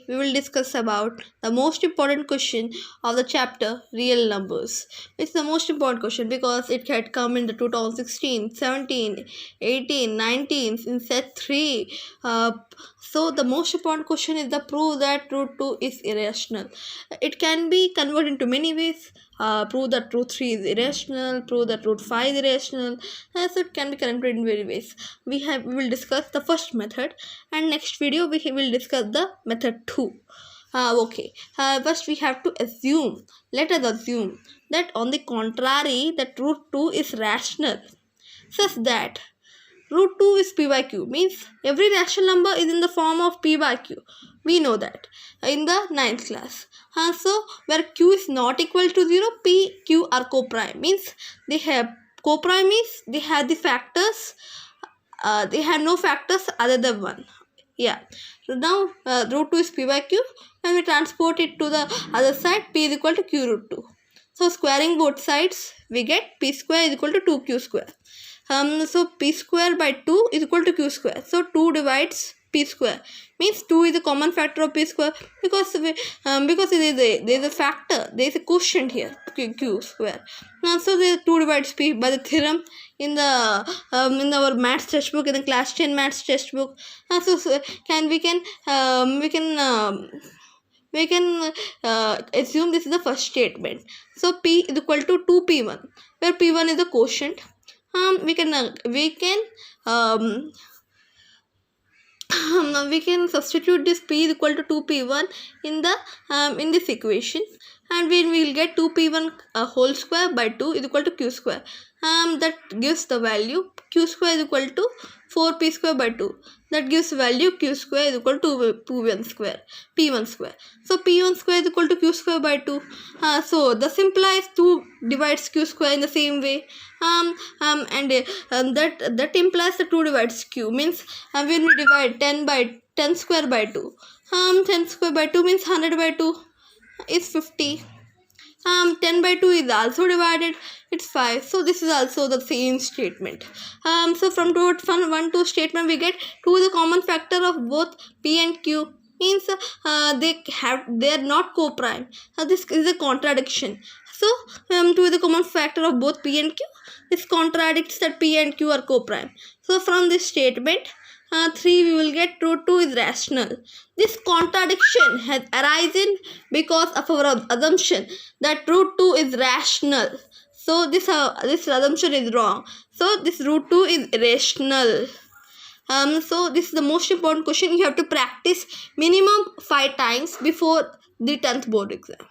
We will discuss about the most important question of the chapter real numbers. It's the most important question because it had come in the 2016, 17, 18, 19 in set 3. So the most important question is the prove that root 2 is irrational. It can be converted into many ways. Prove that root 3 is irrational, prove that root 5 is irrational. So it can be converted in various ways. We will discuss the first method, and next video we will discuss the method 2. First we have to assume, let us assume that on the contrary that root 2 is rational, such that root 2 is p by q, means every rational number is in the form of p by q. We know that in the 9th class. So where q is not equal to 0, p, q are co-prime, means they have co-prime, means they have the factors, they have no factors other than 1. Yeah. So now root 2 is p by q. When we transport it to the other side, p is equal to q root 2. So squaring both sides, we get p square is equal to 2q square. So p square by 2 is equal to q square. So 2 divides p square, means 2 is a common factor of p square because there is a factor, there is a quotient here, q square. So the 2 divides p by the theorem in our maths textbook, in the class 10 maths textbook. We can assume this is the first statement. So p is equal to 2p1, where p1 is the quotient. We can substitute this p is equal to 2p1 in this equation, and we will get 2p1 whole square by 2 is equal to q square. That gives the value q square is equal to 4p square by 2. That gives value q square is equal to p1 square. So p1 square is equal to q square by 2. So the implies 2 divides q square in the same way. That implies the 2 divides q, means when we divide 10 square by 2, 10 square by 2 means 100 by 2 is 50. 10 by 2 is also divided, it's 5. So this is also the same statement. So from 1 to statement we get 2 is a common factor of both p and q, means they are not co-prime. This is a contradiction. So 2 is a common factor of both p and q. This contradicts that p and q are co-prime. So from this statement 3 we will get root 2 is rational. This contradiction has arisen because of our assumption that root 2 is rational. So this assumption is wrong. So this root 2 is irrational. So this is the most important question. You have to practice minimum 5 times before the 10th board exam.